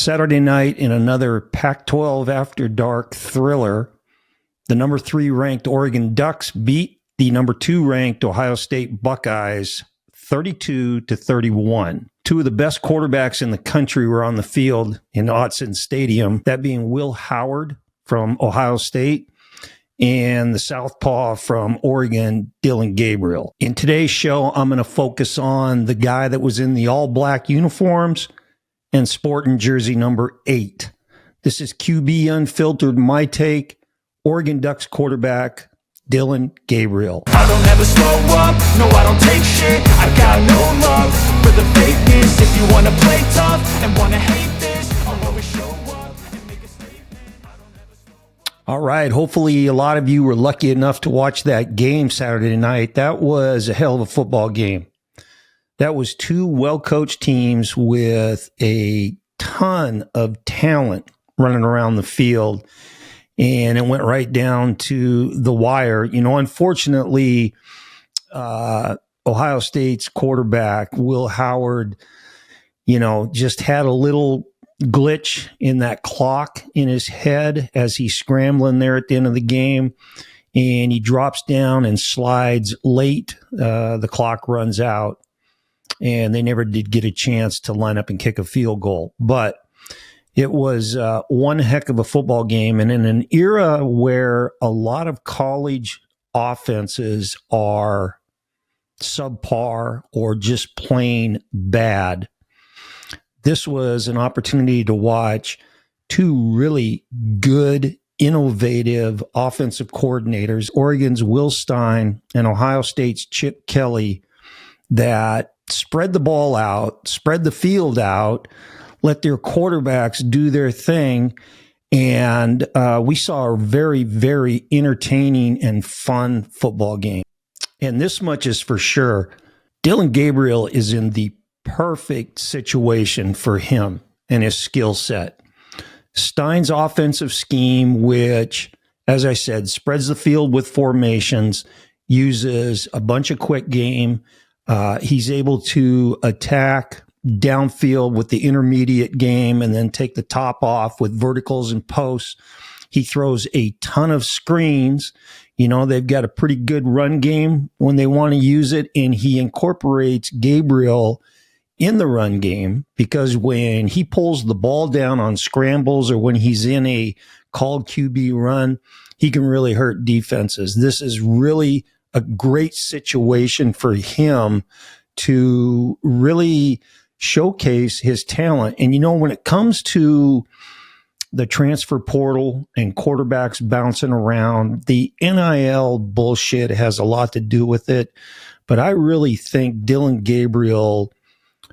Saturday night in another Pac-12 After Dark thriller, the number 3 ranked Oregon Ducks beat the number 2 ranked Ohio State Buckeyes 32-31. Two of the best quarterbacks in the country were on the field in Autzen Stadium, that being Will Howard from Ohio State and the Southpaw from Oregon, Dillon Gabriel. In today's show, I'm going to focus on the guy that was in the all-black uniforms and sporting jersey number 8. This is QB Unfiltered, my take, Oregon Ducks quarterback, Dillon Gabriel. I don't ever slow up, no I don't take shit. I got no love for the fakeness. If you wanna play tough and wanna hate this, I'll always show up and make a statement. I don't ever slow up. All right, hopefully a lot of you were lucky enough to watch that game Saturday night. That was a hell of a football game. That was two well-coached teams with a ton of talent running around the field. And it went right down to the wire. You know, unfortunately, Ohio State's quarterback, Will Howard, you know, just had a little glitch in that clock in his head as he's scrambling there at the end of the game. And he drops down and slides late. The clock runs out. And they never did get a chance to line up and kick a field goal. But it was one heck of a football game. And in an era where a lot of college offenses are subpar or just plain bad, this was an opportunity to watch two really good, innovative offensive coordinators, Oregon's Will Stein and Ohio State's Chip Kelly, that spread the ball out, spread the field out, let their quarterbacks do their thing. And we saw a very, very entertaining and fun football game. And this much is for sure. Dillon Gabriel is in the perfect situation for him and his skill set. Stein's offensive scheme, which, as I said, spreads the field with formations, uses a bunch of quick game. He's able to attack downfield with the intermediate game and then take the top off with verticals and posts. He throws a ton of screens. You know, they've got a pretty good run game when they want to use it, and he incorporates Gabriel in the run game because when he pulls the ball down on scrambles or when he's in a called QB run, he can really hurt defenses. This is really a great situation for him to really showcase his talent. And, you know, when it comes to the transfer portal and quarterbacks bouncing around, the NIL bullshit has a lot to do with it. But I really think Dillon Gabriel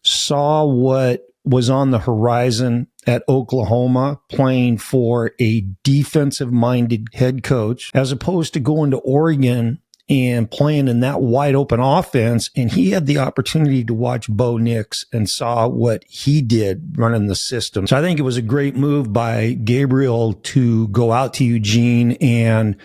saw what was on the horizon at Oklahoma, playing for a defensive-minded head coach, as opposed to going to Oregon and playing in that wide open offense. And he had the opportunity to watch Bo Nix and saw what he did running the system. So I think it was a great move by Gabriel to go out to Eugene. And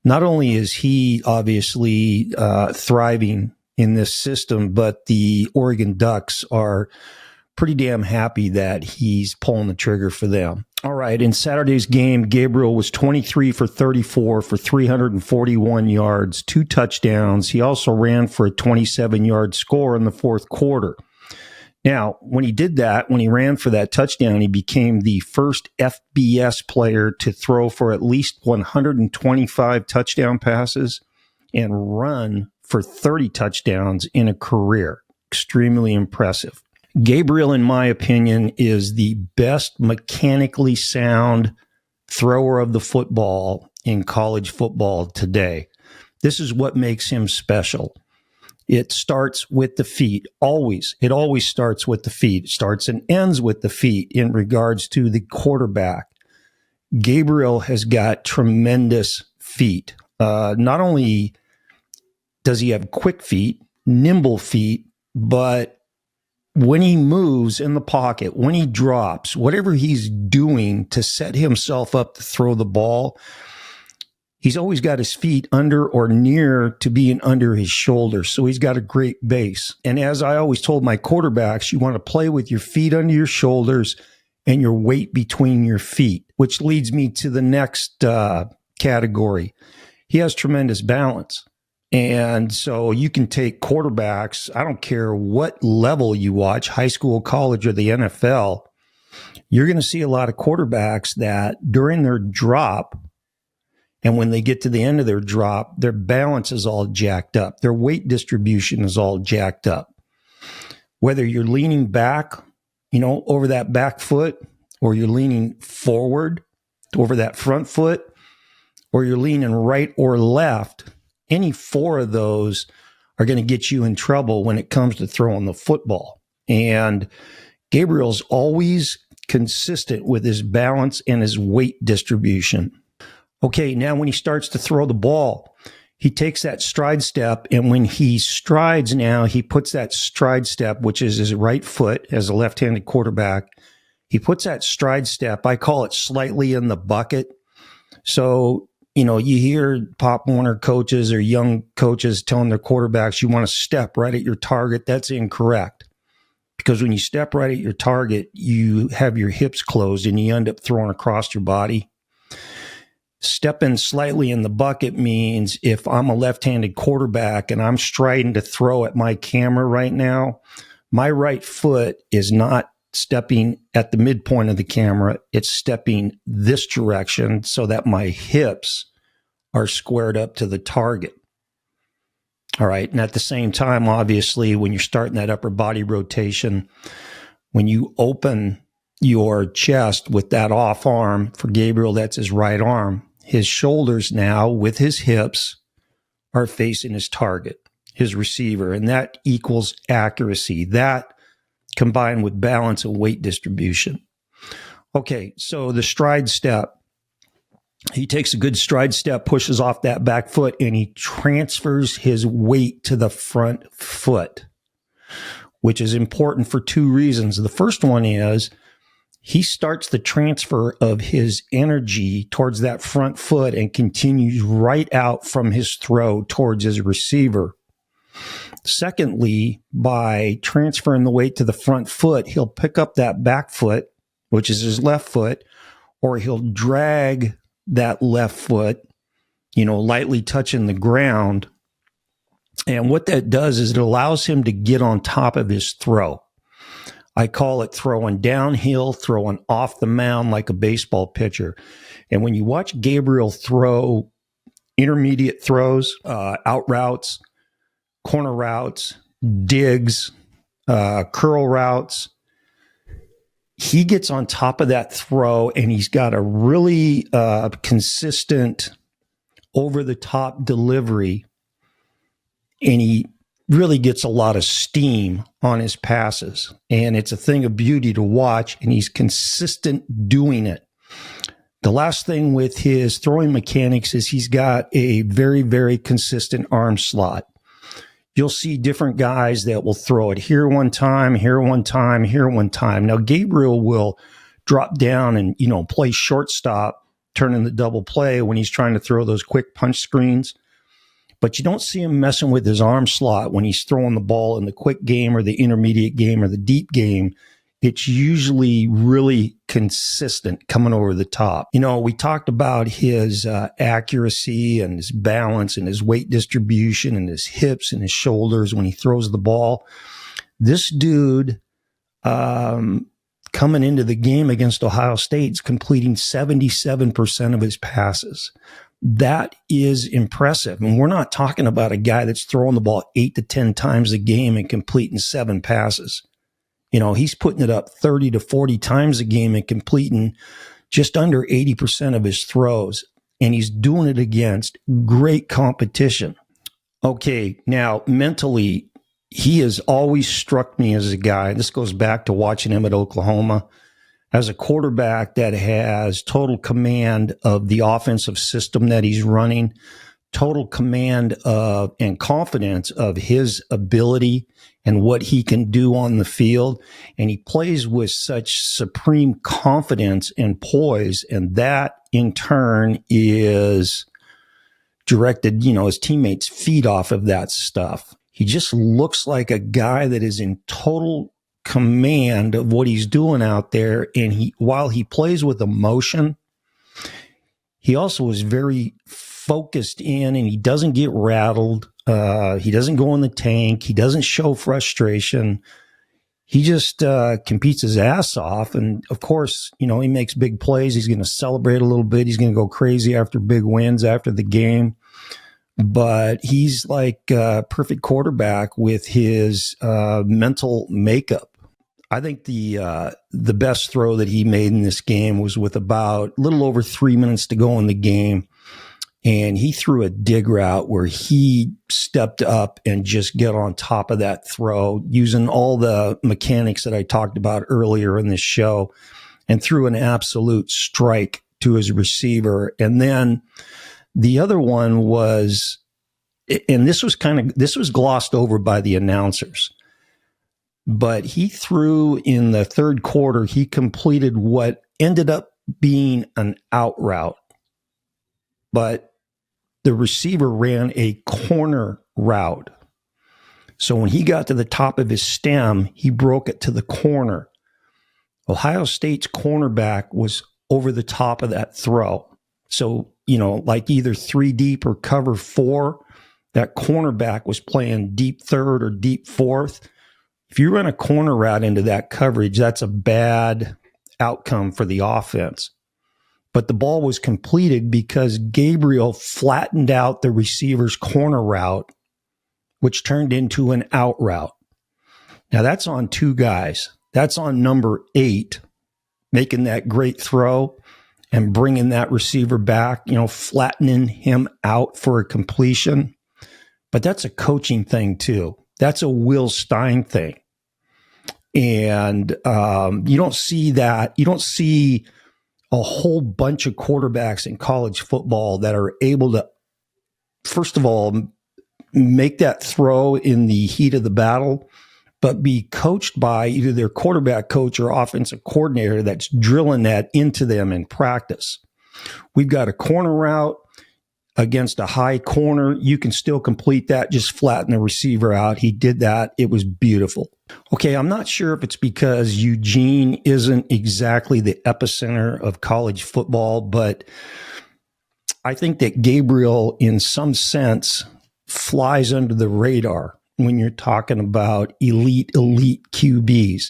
not only is he obviously thriving in this system, but the Oregon Ducks are pretty damn happy that he's pulling the trigger for them. All right, in Saturday's game, Gabriel was 23 for 34 for 341 yards, 2 touchdowns. He also ran for a 27-yard score in the fourth quarter. Now, when he did that, when he ran for that touchdown, he became the first FBS player to throw for at least 125 touchdown passes and run for 30 touchdowns in a career. Extremely impressive. Gabriel, in my opinion, is the best mechanically sound thrower of the football in college football today. This is what makes him special. It starts with the feet, always. It always starts with the feet. It starts and ends with the feet in regards to the quarterback. Gabriel has got tremendous feet. Not only does he have quick feet, nimble feet, but when he moves in the pocket, when he drops, whatever he's doing to set himself up to throw the ball, he's always got his feet under or near to being under his shoulders. So he's got a great base. And as I always told my quarterbacks, you want to play with your feet under your shoulders and your weight between your feet, which leads me to the next category. He has tremendous balance. And so you can take quarterbacks, I don't care what level you watch, high school, college, or the NFL, you're going to see a lot of quarterbacks that during their drop, and when they get to the end of their drop, their balance is all jacked up. Their weight distribution is all jacked up. Whether you're leaning back, over that back foot, or you're leaning forward over that front foot, or you're leaning right or left, any four of those are going to get you in trouble when it comes to throwing the football. And Gabriel's always consistent with his balance and his weight distribution. Okay, now when he starts to throw the ball, he takes that stride step, and when he strides now, he puts that stride step, which is his right foot as a left-handed quarterback. He puts that stride step, I call it slightly in the bucket. So, you hear Pop Warner coaches or young coaches telling their quarterbacks, you want to step right at your target. That's incorrect. Because when you step right at your target, you have your hips closed and you end up throwing across your body. Stepping slightly in the bucket means if I'm a left-handed quarterback and I'm striding to throw at my camera right now, my right foot is not stepping at the midpoint of the camera. It's stepping this direction so that my hips are squared up to the target. All right. And at the same time, obviously, when you're starting that upper body rotation, when you open your chest with that off arm, for Gabriel, that's his right arm, his shoulders now with his hips are facing his target, his receiver, and that equals accuracy. That combined with balance and weight distribution. Okay, so the stride step. He takes a good stride step, pushes off that back foot, and he transfers his weight to the front foot, which is important for two reasons. The first one is he starts the transfer of his energy towards that front foot and continues right out from his throw towards his receiver. Secondly, by transferring the weight to the front foot, he'll pick up that back foot, which is his left foot, or he'll drag that left foot, lightly touching the ground. And what that does is it allows him to get on top of his throw. I call it throwing downhill, throwing off the mound like a baseball pitcher. And when you watch Gabriel throw intermediate throws, out routes, corner routes, digs, curl routes, he gets on top of that throw and he's got a really consistent over-the-top delivery, and he really gets a lot of steam on his passes. And it's a thing of beauty to watch, and he's consistent doing it. The last thing with his throwing mechanics is he's got a very, very consistent arm slot. You'll see different guys that will throw it here one time, here one time, here one time. Now, Gabriel will drop down and, play shortstop, turn in the double play when he's trying to throw those quick punch screens. But you don't see him messing with his arm slot when he's throwing the ball in the quick game or the intermediate game or the deep game. It's usually really consistent coming over the top. We talked about his accuracy and his balance and his weight distribution and his hips and his shoulders when he throws the ball. This dude, coming into the game against Ohio State, is completing 77% of his passes. That is impressive. And we're not talking about a guy that's throwing the ball 8 to 10 times a game and completing 7 passes. He's putting it up 30 to 40 times a game and completing just under 80% of his throws. And he's doing it against great competition. Okay, now mentally, he has always struck me as a guy, this goes back to watching him at Oklahoma, as a quarterback that has total command of the offensive system that he's running, total command of and confidence of his ability and what he can do on the field. And he plays with such supreme confidence and poise. And that in turn is directed, his teammates feed off of that stuff. He just looks like a guy that is in total command of what he's doing out there. And while he plays with emotion, he also is very focused in, and he doesn't get rattled. He doesn't go in the tank. He doesn't show frustration. He just competes his ass off. And of course, he makes big plays. He's going to celebrate a little bit. He's going to go crazy after big wins after the game. But he's like a perfect quarterback with his mental makeup. I think the best throw that he made in this game was with about a little over 3 minutes to go in the game. And he threw a dig route where he stepped up and just get on top of that throw using all the mechanics that I talked about earlier in this show, and threw an absolute strike to his receiver. And then the other one was, and this was glossed over by the announcers, but he threw in the third quarter, he completed what ended up being an out route, but the receiver ran a corner route. So when he got to the top of his stem, he broke it to the corner. Ohio State's cornerback was over the top of that throw. So, like either 3 deep or cover 4, that cornerback was playing deep third or deep fourth. If you run a corner route into that coverage, that's a bad outcome for the offense. But the ball was completed because Gabriel flattened out the receiver's corner route, which turned into an out route. Now that's on 2 guys. That's on number 8, making that great throw and bringing that receiver back, flattening him out for a completion. But that's a coaching thing too. That's a Will Stein thing. And you don't see that. You don't see a whole bunch of quarterbacks in college football that are able to, first of all, make that throw in the heat of the battle, but be coached by either their quarterback coach or offensive coordinator that's drilling that into them in practice. We've got a corner route against a high corner. You can still complete that, just flatten the receiver out. He did that. It was beautiful. Okay, I'm not sure if it's because Eugene isn't exactly the epicenter of college football, but I think that Gabriel, in some sense, flies under the radar when you're talking about elite QBs.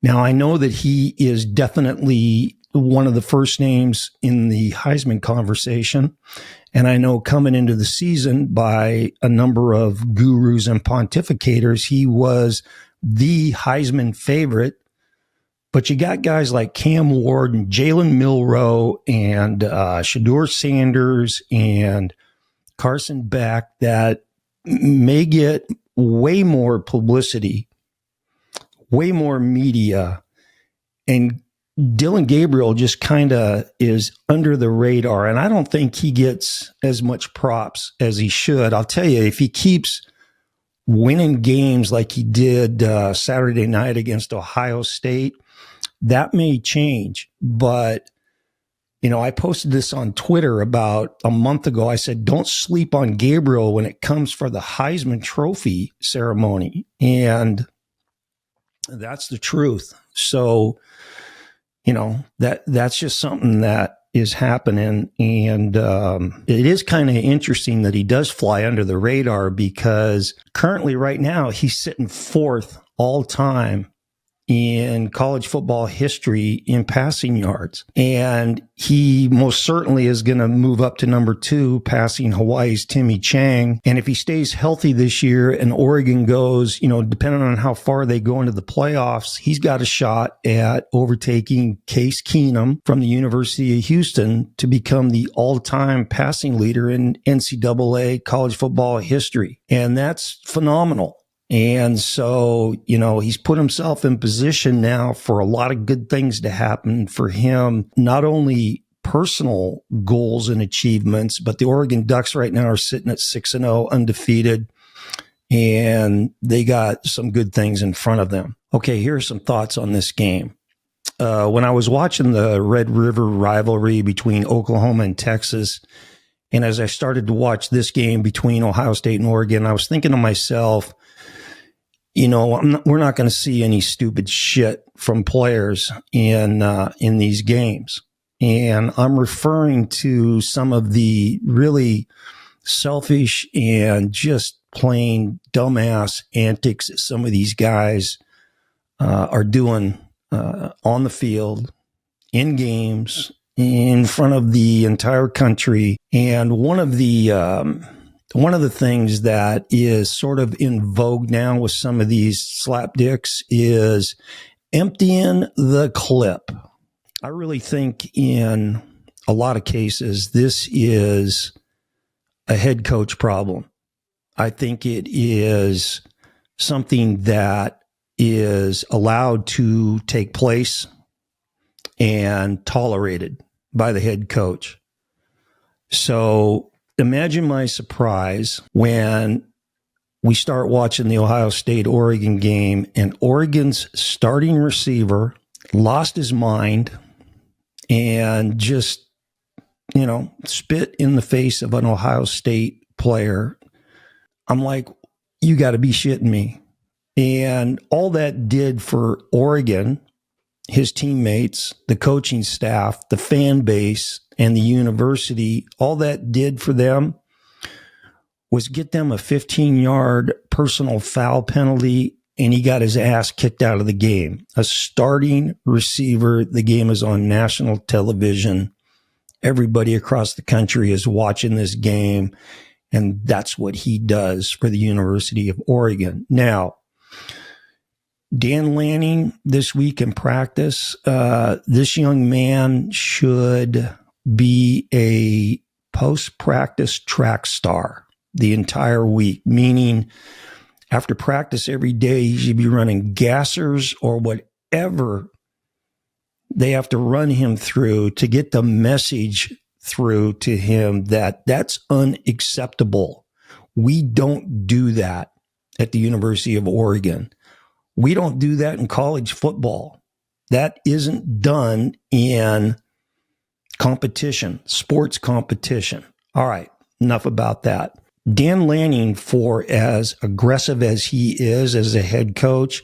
Now, I know that he is definitely one of the first names in the Heisman conversation. And I know coming into the season, by a number of gurus and pontificators, he was the Heisman favorite. But you got guys like Cam Ward and Jalen Milroe and Shedeur Sanders and Carson Beck that may get way more publicity, way more media, and Dillon Gabriel just kind of is under the radar, and I don't think he gets as much props as he should. I'll tell you, if he keeps winning games like he did Saturday night against Ohio State, that may change. But, I posted this on Twitter about a month ago. I said, don't sleep on Gabriel when it comes for the Heisman Trophy ceremony. And that's the truth. So, that's just something that is happening. And it is kind of interesting that he does fly under the radar, because currently right now he's sitting 4th all time in college football history in passing yards. And he most certainly is going to move up to number 2, passing Hawaii's Timmy Chang. And if he stays healthy this year and Oregon goes, depending on how far they go into the playoffs, he's got a shot at overtaking Case Keenum from the University of Houston to become the all-time passing leader in NCAA college football history. And that's phenomenal. And so, he's put himself in position now for a lot of good things to happen for him, not only personal goals and achievements, but the Oregon Ducks right now are sitting at 6-0, undefeated, and they got some good things in front of them. Okay, here are some thoughts on this game. When I was watching the Red River rivalry between Oklahoma and Texas, and as I started to watch this game between Ohio State and Oregon, I was thinking to myself, we're not going to see any stupid shit from players in these games. And I'm referring to some of the really selfish and just plain dumbass antics that some of these guys are doing on the field, in games, in front of the entire country. And one of the things that is sort of in vogue now with some of these slapdicks is emptying the clip. I really think in a lot of cases, this is a head coach problem. I think it is something that is allowed to take place and tolerated by the head coach. So imagine my surprise when we start watching the Ohio State-Oregon game and Oregon's starting receiver lost his mind and just, spit in the face of an Ohio State player. I'm like, you got to be shitting me. And all that did for Oregon, his teammates, the coaching staff, the fan base, and the university, all that did for them was get them a 15-yard personal foul penalty, and he got his ass kicked out of the game. A starting receiver, the game is on national television. Everybody across the country is watching this game, and that's what he does for the University of Oregon. Now, Dan Lanning this week in practice, this young man should be a post-practice track star the entire week, meaning after practice every day, he should be running gassers or whatever they have to run him through to get the message through to him that that's unacceptable. We don't do that at the University of Oregon. We don't do that in college football. That isn't done in competition, sports competition. All right, enough about that. Dan Lanning, for as aggressive as he is as a head coach,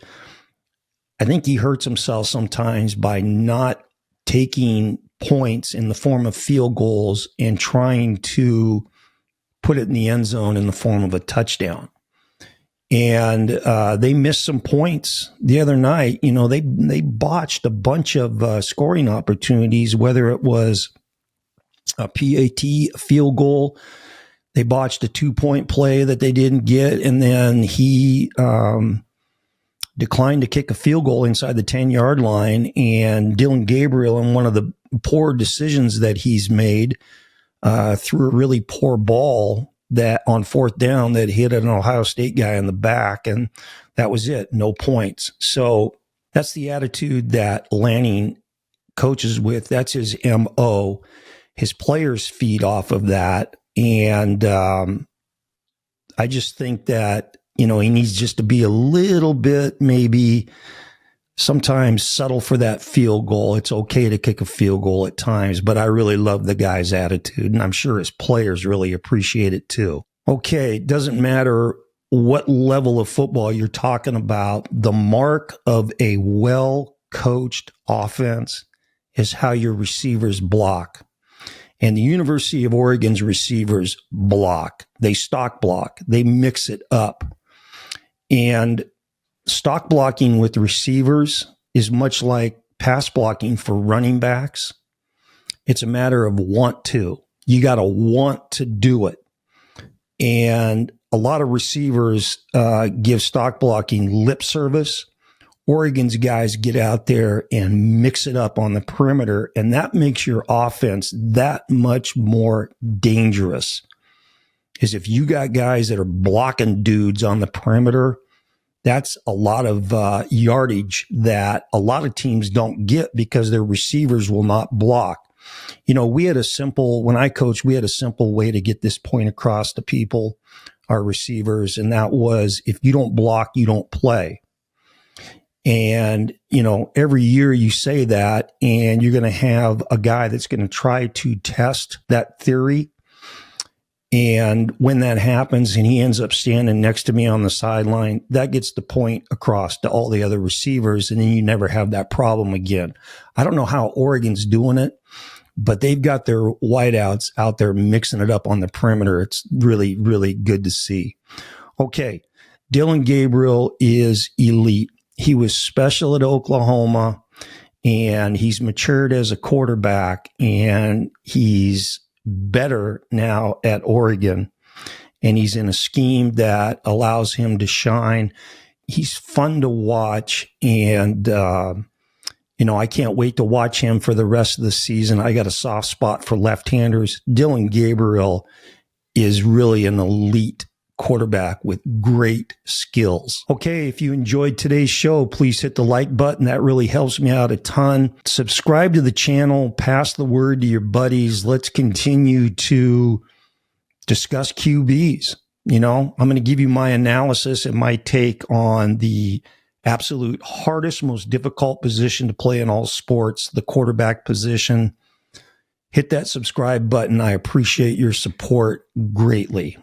I think he hurts himself sometimes by not taking points in the form of field goals and trying to put it in the end zone in the form of a touchdown. And they missed some points the other night. They botched a bunch of scoring opportunities, whether it was a PAT, a field goal. They botched a 2-point play that they didn't get, and then he declined to kick a field goal inside the 10-yard line. And Dillon Gabriel, in one of the poor decisions that he's made, threw a really poor ball that on fourth down that hit an Ohio State guy in the back, and that was it. No points. So that's the attitude that Lanning coaches with. That's his MO. His players feed off of that. And I just think that, he needs just to be a little bit, maybe sometimes subtle for that field goal. It's okay to kick a field goal at times, but I really love the guy's attitude, and I'm sure his players really appreciate it too. Okay, it doesn't matter what level of football you're talking about. The mark of a well-coached offense is how your receivers block. And the University of Oregon's receivers block. They stock block. They mix it up. And stock blocking with receivers is much like pass blocking for running backs. It's a matter of want to. You got to want to do it. And a lot of receivers give stock blocking lip service. Oregon's guys get out there and mix it up on the perimeter, and that makes your offense that much more dangerous. Is if you got guys that are blocking dudes on the perimeter, that's a lot of yardage that a lot of teams don't get because their receivers will not block. When I coached, we had a simple way to get this point across to people, our receivers, and that was if you don't block, you don't play. And, every year you say that, and you're going to have a guy that's going to try to test that theory. And when that happens and he ends up standing next to me on the sideline, that gets the point across to all the other receivers. And then you never have that problem again. I don't know how Oregon's doing it, but they've got their wideouts out there mixing it up on the perimeter. It's really, really good to see. Okay. Dillon Gabriel is elite. He was special at Oklahoma, and he's matured as a quarterback, and he's better now at Oregon, and he's in a scheme that allows him to shine. He's fun to watch, and I can't wait to watch him for the rest of the season. I got a soft spot for left-handers. Dillon Gabriel is really an elite quarterback with great skills. Okay, if you enjoyed today's show, please hit the like button. That really helps me out a ton. Subscribe to the channel, pass the word to your buddies. Let's continue to discuss QBs. I'm going to give you my analysis and my take on the absolute hardest, most difficult position to play in all sports, the quarterback position. Hit that subscribe button. I appreciate your support greatly.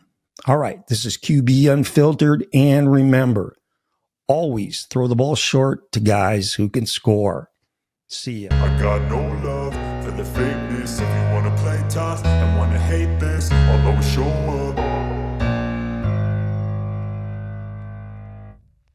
All right, this is QB Unfiltered, and remember, always throw the ball short to guys who can score. See ya. I got no love for the fakeness. If you wanna play tough and wanna